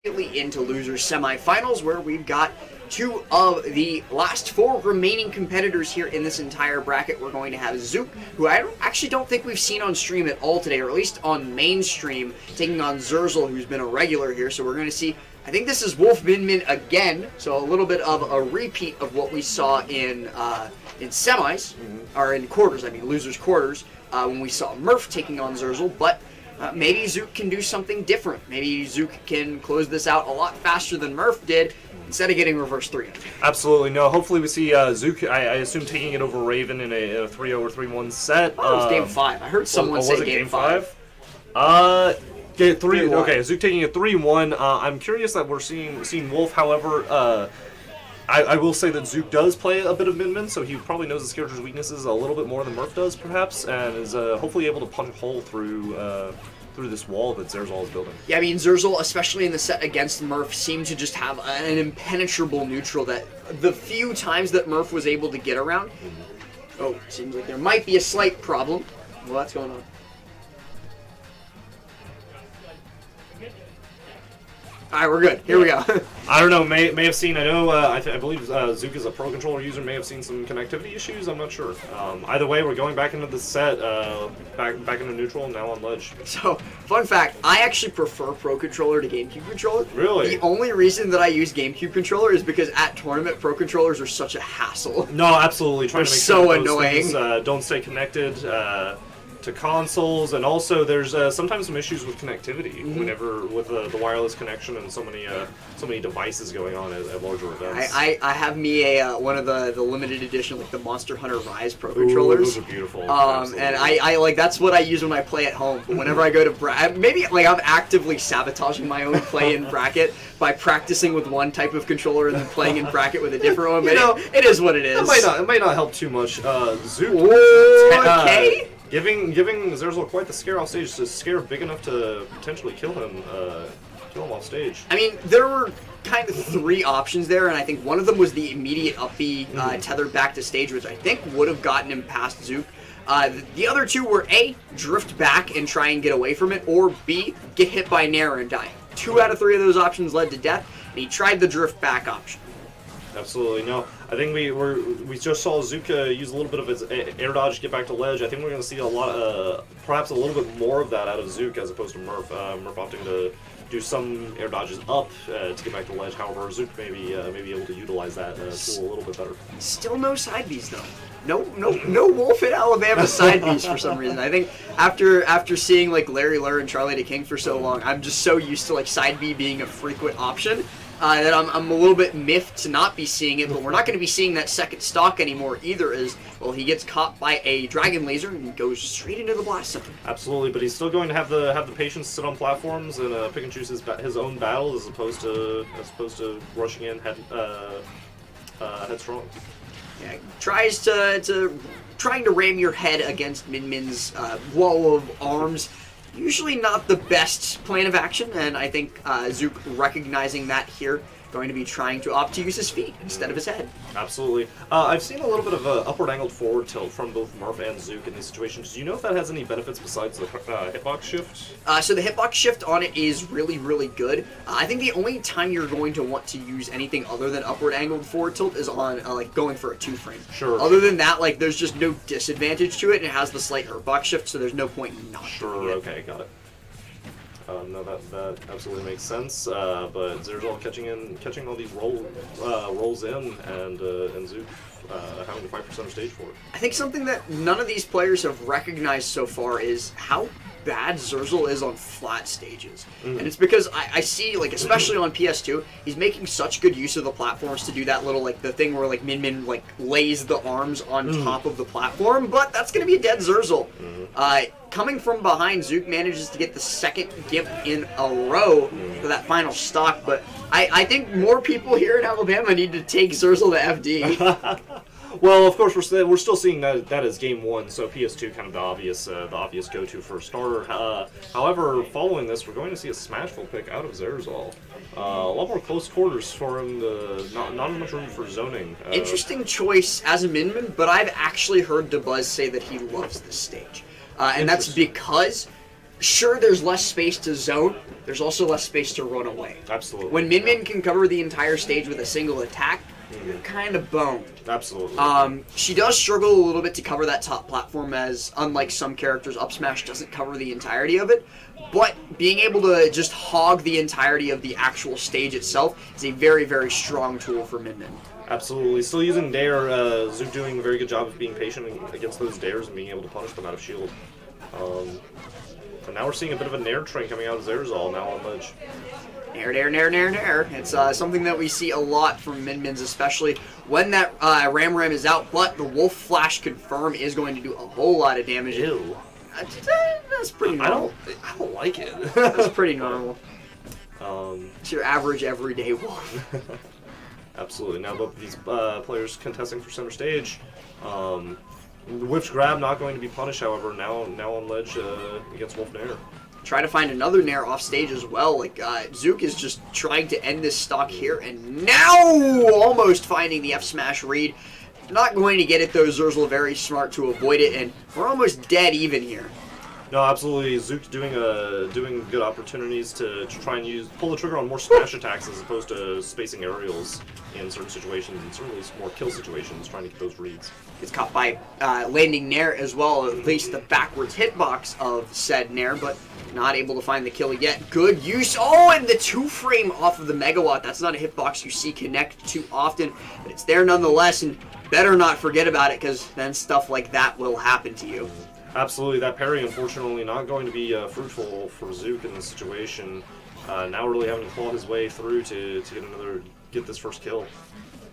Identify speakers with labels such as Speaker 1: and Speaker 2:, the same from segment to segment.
Speaker 1: into losers semifinals, where we've got two of the last four remaining competitors here in this entire bracket. We're going to have Zook, who I actually don't think we've seen on stream at all today, or at least on mainstream, taking on Xerzal, who's been a regular here. So we're going to see, I think this is Wolf Min Min again, so a little bit of a repeat of what we saw in semis, or in quarters, I mean losers quarters, when we saw Murph taking on Xerzal, but maybe Zook can do something different. Maybe Zook can close this out a lot faster than Murph did instead of getting reverse 3.
Speaker 2: Absolutely. No, hopefully we see Zook, I assume, taking it over Raven in a 3-0 or 3-1 set.
Speaker 1: Oh, it was game 5. I heard someone say game 5.
Speaker 2: Okay, Zook taking a 3-1. I'm curious that we're seeing Wolf, however. I will say that Zook does play a bit of Min Min, so he probably knows his character's weaknesses a little bit more than Murph does, perhaps, and is hopefully able to punch a hole through this wall that Xerzal is building.
Speaker 1: Yeah, I mean, Xerzal, especially in the set against Murph, seemed to just have an impenetrable neutral that the few times that Murph was able to get around. Oh, seems like there might be a slight problem. Well, that's going on. Alright, we're good. Here we go.
Speaker 2: I don't know, may have seen, I know, I believe Zook is a Pro Controller user, may have seen some connectivity issues, I'm not sure. Either way, we're going back into the set, back into neutral, now on ledge.
Speaker 1: So, fun fact, I actually prefer Pro Controller to GameCube Controller.
Speaker 2: Really?
Speaker 1: The only reason that I use GameCube Controller is because at tournament, Pro Controllers are such a hassle.
Speaker 2: No, absolutely. Trying to make
Speaker 1: so
Speaker 2: sure
Speaker 1: annoying.
Speaker 2: Things, don't stay connected to consoles, and also there's sometimes some issues with connectivity whenever with the wireless connection and so many devices going on at larger events.
Speaker 1: I have me a one of the limited edition, like the Monster Hunter Rise Pro Controllers.
Speaker 2: Those are beautiful.
Speaker 1: And I like, that's what I use when I play at home. But whenever I go to maybe like I'm actively sabotaging my own play in bracket by practicing with one type of controller and then playing in bracket with a different one. But it is what it is.
Speaker 2: It might not help too much. Zook.
Speaker 1: Okay.
Speaker 2: Giving Xerzal quite the scare off stage, a scare big enough to potentially kill him off stage.
Speaker 1: I mean, there were kind of 3 options there, and I think one of them was the immediate up B tethered back to stage, which I think would have gotten him past Zook. The other 2 were A, drift back and try and get away from it, or B, get hit by Nair and die. 2 out of 3 of those options led to death, and he tried the drift back option.
Speaker 2: Absolutely. No, I think we just saw Zook use a little bit of his air dodge to get back to ledge. I think we're going to see a lot, perhaps a little bit more of that out of Zook as opposed to Murph. Murph opting to do some air dodges up to get back to ledge. However, Zook may be able to utilize that tool a little bit better.
Speaker 1: Still no side Bs though. No Wolf in Alabama side Bs for some reason. I think after seeing like Larry Lurr and Charlie the King for so long, I'm just so used to like side B being a frequent option. That I'm a little bit miffed to not be seeing it, but we're not going to be seeing that second stock anymore either, as, well, he gets caught by a Dragon Laser and goes straight into the blast zone.
Speaker 2: Absolutely, but he's still going to have the patience to sit on platforms and pick and choose his own battles as opposed to rushing in headstrong.
Speaker 1: Yeah, trying to ram your head against Min Min's wall of arms. Usually not the best plan of action, and I think Zook recognizing that here, going to be trying to opt to use his feet instead of his head.
Speaker 2: Absolutely. I've seen a little bit of an upward angled forward tilt from both Murph and Zook in these situations. Do you know if that has any benefits besides the hitbox shift? So the
Speaker 1: hitbox shift on it is really, really good. I think the only time you're going to want to use anything other than upward angled forward tilt is on like going for a 2-frame.
Speaker 2: Sure.
Speaker 1: Other than that, like there's just no disadvantage to it, and it has the slight hitbox shift, so there's no point in not doing it.
Speaker 2: Okay, got it. No, that absolutely makes sense. But Xerzal catching all these rolls in, and Zook having to fight for center stage for it.
Speaker 1: I think something that none of these players have recognized so far is how bad Xerzal is on flat stages. And it's because I see, like, especially on PS2, he's making such good use of the platforms to do that little, like, the thing where, like, Min Min, like, lays the arms on top of the platform, but that's going to be a dead Xerzal. Coming from behind, Zook manages to get the second gimp in a row for that final stock, but I think more people here in Alabama need to take Xerzal to FD.
Speaker 2: Well, of course, we're still seeing that as game 1, so PS2 kind of the obvious go-to for a starter. However, following this, we're going to see a smashful pick out of Xerzal. A lot more close quarters for him. Not much room for zoning.
Speaker 1: Interesting choice as a Min Min, but I've actually heard DeBuzz say that he loves this stage. And that's because sure, there's less space to zone. There's also less space to run away.
Speaker 2: Absolutely.
Speaker 1: When Min Min can cover the entire stage with a single attack, you're kind of boned.
Speaker 2: Absolutely.
Speaker 1: She does struggle a little bit to cover that top platform, as unlike some characters, up smash doesn't cover the entirety of it. But being able to just hog the entirety of the actual stage itself is a very, very strong tool for Min Min.
Speaker 2: Absolutely. Still using Dare. Zook doing a very good job of being patient against those Dares and being able to punish them out of shield. And now we're seeing a bit of a Nair train coming out of Xerzal now on ledge.
Speaker 1: Nair, nair, nair, nair, nair. It's something that we see a lot from Min Min's, especially when that Ram Ram is out, but the Wolf Flash Confirm is going to do a whole lot of damage.
Speaker 2: Ew.
Speaker 1: That's pretty normal.
Speaker 2: I don't like it.
Speaker 1: That's pretty normal. It's your average everyday Wolf.
Speaker 2: Absolutely. Now both of these players contesting for center stage. Whip's grab not going to be punished, however, now on ledge against Wolf Nair.
Speaker 1: Try to find another Nair off stage as well. Like, Zook is just trying to end this stock here, and now almost finding the F smash read. Not going to get it though. Xerzal very smart to avoid it, and we're almost dead even here.
Speaker 2: No, absolutely. Zook's doing good opportunities to try and pull the trigger on more smash attacks as opposed to spacing aerials in certain situations, and certainly more kill situations, trying to get those reads.
Speaker 1: Gets caught by landing Nair as well, at least the backwards hitbox of said Nair, but not able to find the kill yet. Good use. Oh, and the 2-frame off of the Megawatt. That's not a hitbox you see connect too often, but it's there nonetheless, and better not forget about it, because then stuff like that will happen to you.
Speaker 2: Absolutely. That parry, unfortunately, not going to be fruitful for Zook in this situation. Now really having to claw his way through to get this first kill.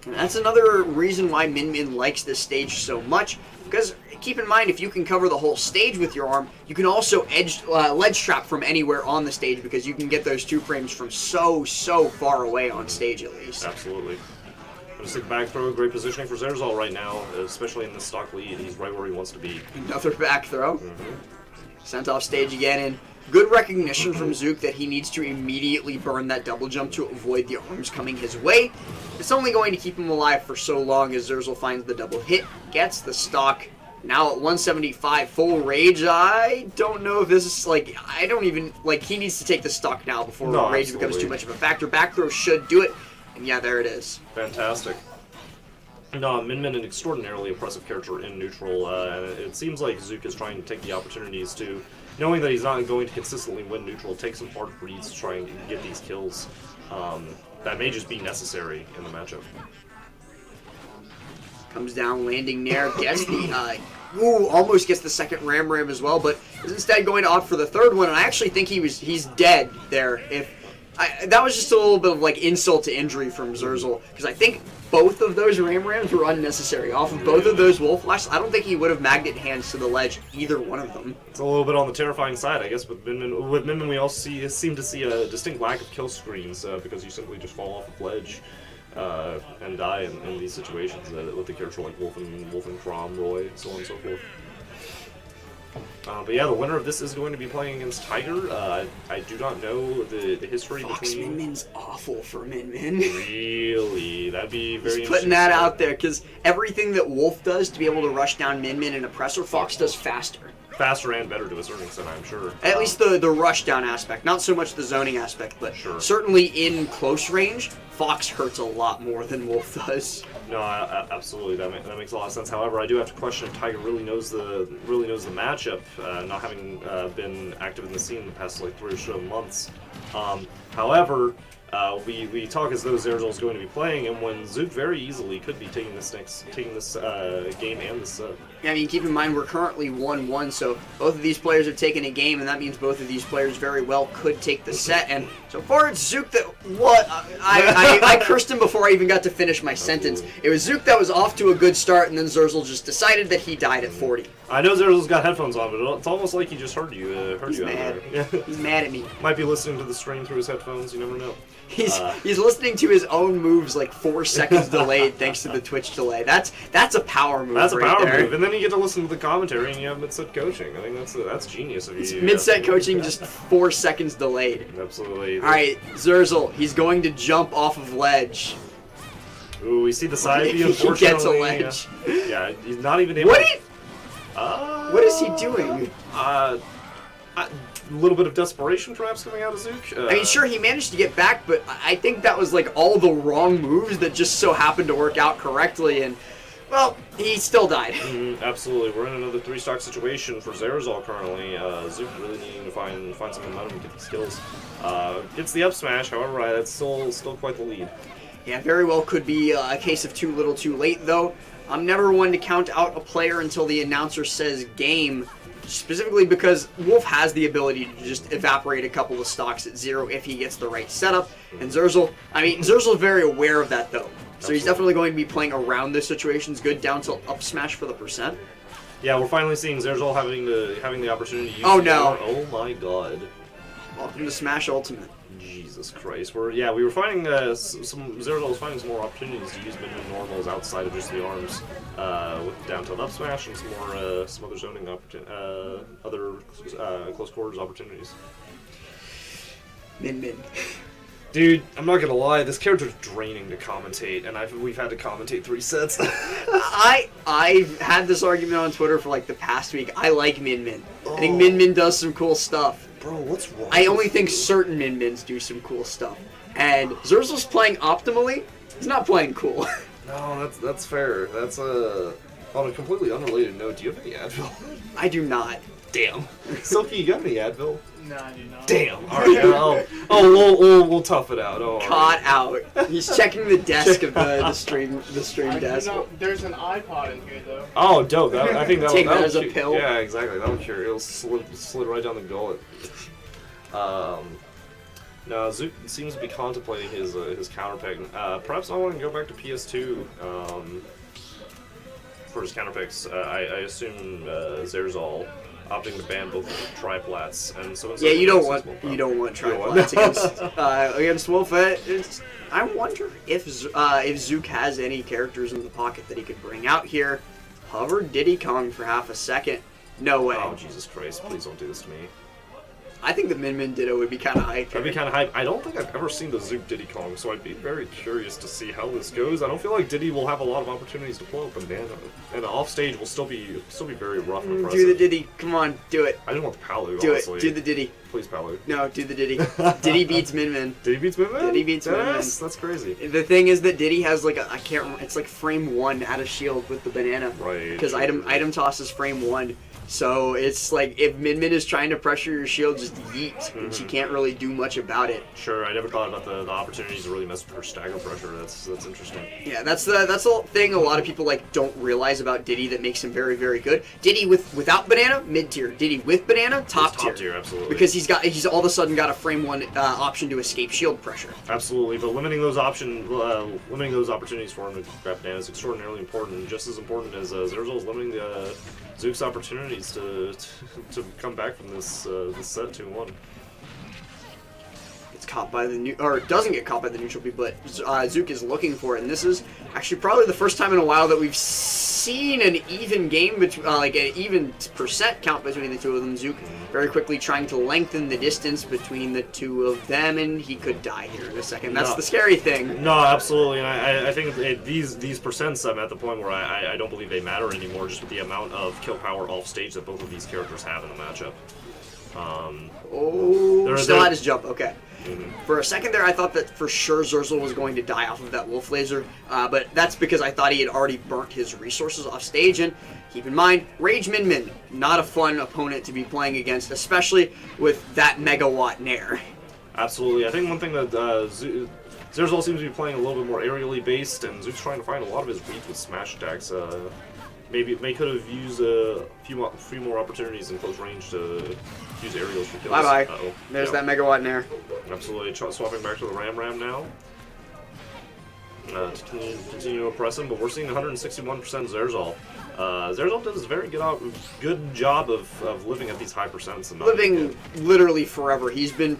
Speaker 1: And that's another reason why Min Min likes this stage so much, because keep in mind, if you can cover the whole stage with your arm, you can also ledge trap from anywhere on the stage, because you can get those 2 frames from so far away on stage at least.
Speaker 2: Absolutely. Gonna stick back throw, great positioning for Xerzal right now, especially in the stock lead. He's right where he wants to be.
Speaker 1: Another back throw. Sent off stage again, and good recognition from Zook that he needs to immediately burn that double jump to avoid the arms coming his way. It's only going to keep him alive for so long as Xerzal finds the double hit, gets the stock. Now at 175, full rage. I don't know if this is he needs to take the stock now before rage becomes too much of a factor. Back throw should do it. And yeah, there it is.
Speaker 2: Fantastic. No, Min Min, an extraordinarily impressive character in neutral, and it seems like Zook is trying to take the opportunities to, knowing that he's not going to consistently win neutral, take some hard reads to try and get these kills. That may just be necessary in the matchup.
Speaker 1: Comes down, landing Nair, gets the, almost gets the second Ram Ram as well, but is instead going to opt for the third one, and I actually think he's dead there. That was just a little bit of insult to injury from Xerzal, because I think both of those Ram Rams were unnecessary. Off of both of those Wolf Flashes, I don't think he would have magnet hands to the ledge, either one of them.
Speaker 2: It's a little bit on the terrifying side, I guess. With Min Min, we also seem to see a distinct lack of kill screens, because you simply just fall off a ledge and die in these situations with a character like Wolf and Crom, Roy, so on and so forth. But yeah, the winner of this is going to be playing against Tiger. I do not know the history
Speaker 1: Fox
Speaker 2: between...
Speaker 1: Min Min's awful for Min Min.
Speaker 2: Really? That'd be very
Speaker 1: Just putting that out there, because everything that Wolf does to be able to rush down Min Min and Oppressor, Fox does faster.
Speaker 2: Faster and better to a certain extent, I'm sure.
Speaker 1: At least the rush down aspect, not so much the zoning aspect, but certainly in close range, Fox hurts a lot more than Wolf does.
Speaker 2: No, absolutely, that makes a lot of sense. However, I do have to question if Tiger really knows the matchup, not having been active in the scene in the past 3 or so months. However, we talk as though Xerzal is going to be playing, and when Zook very easily could be taking this game and this set.
Speaker 1: Yeah, I mean, keep in mind we're currently 1-1, so both of these players have taken a game, and that means both of these players very well could take the set. And so far, it's Zook that I cursed him before I even got to finish my sentence. It was Zook that was off to a good start, and then Xerzal just decided that he died at 40.
Speaker 2: I know Xerzal's got headphones on, but it's almost like he just heard you.
Speaker 1: He's mad. He's mad at me.
Speaker 2: Might be listening to the stream through his headphones. You never know.
Speaker 1: He's listening to his own moves 4 seconds delayed thanks to the Twitch delay. That's a power move.
Speaker 2: That's a
Speaker 1: right
Speaker 2: power
Speaker 1: there.
Speaker 2: move, and then you get to listen to the commentary, and you have mid-set coaching. I think that's genius of you.
Speaker 1: It's mid-set coaching, just 4 seconds delayed.
Speaker 2: Absolutely.
Speaker 1: All right, Xerzal, he's going to jump off of ledge.
Speaker 2: Ooh, we see the side B. Unfortunately,
Speaker 1: he gets a ledge.
Speaker 2: Yeah, he's not even able.
Speaker 1: What is he doing?
Speaker 2: little bit of desperation perhaps coming out of Zook.
Speaker 1: I mean, sure, he managed to get back, but I think that was like all the wrong moves that just so happened to work out correctly, and well, he still died.
Speaker 2: Absolutely. We're in another 3-stock situation for Xerzal currently. Zook really needing to find some momentum to get these kills. Gets the up smash, however, that's still quite the lead.
Speaker 1: Yeah, very well could be a case of too little too late, though. I'm never one to count out a player until the announcer says game, specifically because Wolf has the ability to just evaporate a couple of stocks at 0 if he gets the right setup. And Xerzal, I mean, Xerxal's very aware of that, though. So he's definitely going to be playing around this situation's good down till up smash for the percent.
Speaker 2: Yeah, we're finally seeing Xerzal having the opportunity to use
Speaker 1: no.
Speaker 2: Oh my god.
Speaker 1: Welcome to Smash Ultimate.
Speaker 2: Jesus Christ. We were finding Xerzal was finding some more opportunities to use min normals outside of just the arms, with down tilt up smash and some other zoning other close quarters opportunities.
Speaker 1: Min.
Speaker 2: Dude, I'm not gonna lie, this character's draining to commentate, and we've had to commentate 3 sets.
Speaker 1: I've had this argument on Twitter for like the past week. I like Min. I think Min does some cool stuff.
Speaker 2: Bro, what's wrong?
Speaker 1: I only think certain Min do some cool stuff. And Xerzal's playing optimally. He's not playing cool.
Speaker 2: No, that's fair. That's on a completely unrelated note. Do you have any Advil?
Speaker 1: I do not.
Speaker 2: Damn. Silky, you got any Advil?
Speaker 3: No, I do not.
Speaker 2: Damn. All right. We'll tough it out. Oh,
Speaker 1: Caught out. He's checking the desk of the stream desk.
Speaker 3: There's an iPod in here though.
Speaker 2: Oh, dope. I think that
Speaker 1: Take
Speaker 2: that
Speaker 1: that as a pill.
Speaker 2: Yeah, exactly. That'll cure. It'll slid right down the gullet. Now Zook seems to be contemplating his counter pick. Perhaps I want to go back to PS2 for his counter picks. I assume Xerzal opting to ban both triplats, and so
Speaker 1: yeah, you don't want triplats against Wolf. I wonder if Zook has any characters in the pocket that he could bring out here. Hover Diddy Kong for half a second. No way.
Speaker 2: Oh Jesus Christ! Please don't do this to me.
Speaker 1: I think the Min Ditto would be kind of hype.
Speaker 2: That'd be kind of hype. I don't think I've ever seen the Zook Diddy Kong, so I'd be very curious to see how this goes. I don't feel like Diddy will have a lot of opportunities to pull up Banana, and the off stage will still be very rough and impressive.
Speaker 1: Do the Diddy. Come on, do it.
Speaker 2: I didn't want the Palu,
Speaker 1: do
Speaker 2: honestly.
Speaker 1: it. Do the Diddy.
Speaker 2: Please, Palu.
Speaker 1: No, do the Diddy. Diddy beats Min.
Speaker 2: Diddy beats Min?
Speaker 1: Diddy beats Min.
Speaker 2: That's crazy.
Speaker 1: The thing is that Diddy has like I can't remember. It's like frame 1 out of shield with the banana.
Speaker 2: Right.
Speaker 1: Because item toss is frame 1. So it's like if Min is trying to pressure your shield, just yeet, and she can't really do much about it.
Speaker 2: Sure, I never thought about the opportunities to really mess with her stagger pressure. That's interesting.
Speaker 1: Yeah, that's the thing a lot of people like don't realize about Diddy that makes him very good. Diddy without banana, mid tier. Diddy with banana, top tier.
Speaker 2: Top tier, absolutely.
Speaker 1: Because he's all of a sudden got a frame 1 option to escape shield pressure.
Speaker 2: Absolutely, but limiting those opportunities for him to grab banana is extraordinarily important. Just as important as Xerzal's limiting the Zook's opportunities to come back from this set 2-1.
Speaker 1: Gets caught by the doesn't get caught by the neutral B, but Zook is looking for it, and this is actually probably the first time in a while that we've seen an even game between like an even percent count between the two of them. Zook very quickly trying to lengthen the distance between the two of them, and he could die here in a second. That's the scary thing.
Speaker 2: No, absolutely, and I think these percents I'm at the point where I don't believe they matter anymore, just with the amount of kill power off stage that both of these characters have in the matchup.
Speaker 1: Still had his jump. Okay. For a second there, I thought that for sure Xerzal was going to die off of that Wolf Laser, but that's because I thought he had already burnt his resources off stage. And keep in mind, Rage Min, not a fun opponent to be playing against, especially with that megawatt nair.
Speaker 2: Absolutely. I think one thing that Xerzal seems to be playing a little bit more aerially based, and Zook's trying to find a lot of his reach with smash attacks. Maybe could have used a few more opportunities in close range to use aerials for kills.
Speaker 1: Bye. There's that megawatt nair.
Speaker 2: Absolutely. Swapping back to the Ram now. To continue to press him, but we're seeing 161% Xerzal. Xerzal does a very good job of living at these high percents. And
Speaker 1: living literally forever. He's been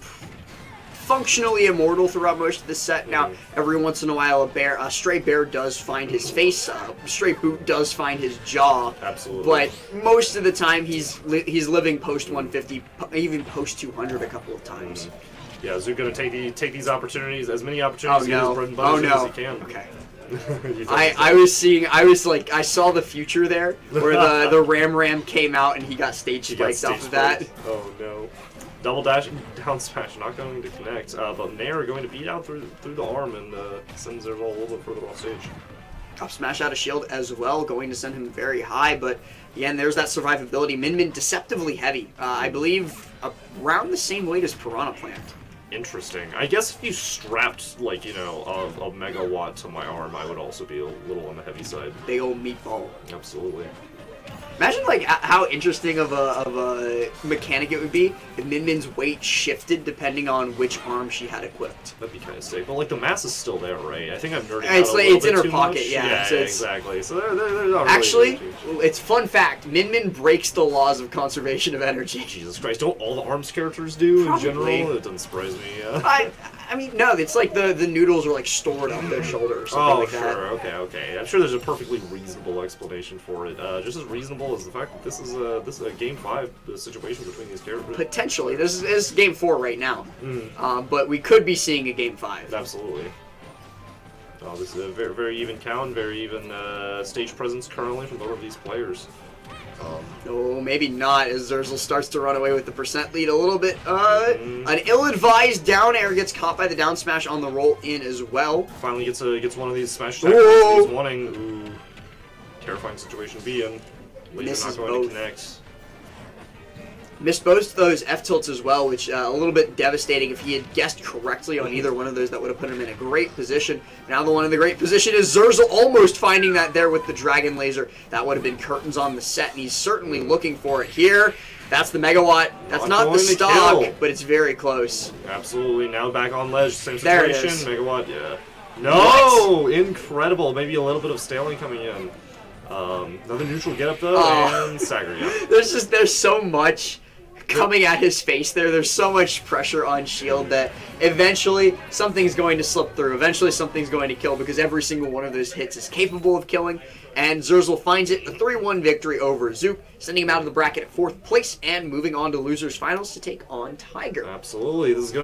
Speaker 1: functionally immortal throughout most of the set. Now, every once in a while, a stray bear does find his face. Stray boot does find his jaw.
Speaker 2: Absolutely.
Speaker 1: But most of the time, he's living post 150, even post 200 a couple of times.
Speaker 2: Yeah, Zook gonna take these opportunities, as many opportunities as he can.
Speaker 1: Okay. I saw the future there, where the Ram came out and he got stage spiked off of that.
Speaker 2: Oh no. Double dash, down smash, not going to connect. But Nair going to beat out through the arm and sends Xerzal a little bit further off stage.
Speaker 1: Up smash out of shield as well, going to send him very high, but again, there's that survivability. Min Min deceptively heavy. I believe around the same weight as Piranha Plant.
Speaker 2: Interesting. I guess if you strapped, like, you know, a megawatt to my arm, I would also be a little on the heavy side.
Speaker 1: Big old meatball.
Speaker 2: Absolutely.
Speaker 1: Imagine like how interesting of a mechanic it would be if Min Min's weight shifted depending on which arm she had equipped.
Speaker 2: That'd be kind of sick. But like the mass is still there, right? I think I'm nerding out
Speaker 1: It's
Speaker 2: a
Speaker 1: like
Speaker 2: little
Speaker 1: it's
Speaker 2: bit
Speaker 1: in her
Speaker 2: too
Speaker 1: pocket,
Speaker 2: much.
Speaker 1: yeah. So it's,
Speaker 2: exactly. So they're not really
Speaker 1: actually,
Speaker 2: changed.
Speaker 1: it's fun fact. Min Min breaks the laws of conservation of energy.
Speaker 2: Jesus Christ! Don't all the ARMS characters do
Speaker 1: Probably.
Speaker 2: in general? It doesn't surprise me.
Speaker 1: I mean, no, it's like the noodles are like stored up their shoulder or something like that.
Speaker 2: Sure. Okay. I'm sure there's a perfectly reasonable explanation for it. Just as reasonable as the fact that this is a game 5 situation between these characters.
Speaker 1: Potentially, this is game 4 right now, but we could be seeing a game 5.
Speaker 2: Absolutely. Oh, this is a very, very even count, very even stage presence currently from both of these players.
Speaker 1: Oh, maybe not, as Xerzal starts to run away with the percent lead a little bit. An ill-advised down air gets caught by the down smash on the roll in as well.
Speaker 2: Finally gets one of these smash attacks that he's wanting. Ooh, terrifying situation to be in. Laser
Speaker 1: Misses
Speaker 2: not going
Speaker 1: both.
Speaker 2: to connect.
Speaker 1: Missed both those F-tilts as well, which a little bit devastating. If he had guessed correctly on either one of those, that would have put him in a great position. Now the one in the great position is Xerzal, almost finding that there with the Dragon Laser. That would have been curtains on the set, and he's certainly looking for it here. That's the megawatt. That's not the stock, but it's very close.
Speaker 2: Absolutely. Now back on ledge, same
Speaker 1: There it
Speaker 2: situation.
Speaker 1: is.
Speaker 2: Megawatt, yeah. No! Incredible. Maybe a little bit of staling coming in. Another neutral get up though, and Stagger, yeah.
Speaker 1: There's so much coming at his face there. There's so much pressure on shield that eventually something's going to slip through. Eventually something's going to kill, because every single one of those hits is capable of killing. And Xerzal finds it, a 3-1 victory over Zook, sending him out of the bracket at 4th place and moving on to losers finals to take on Tiger.
Speaker 2: Absolutely. This is good.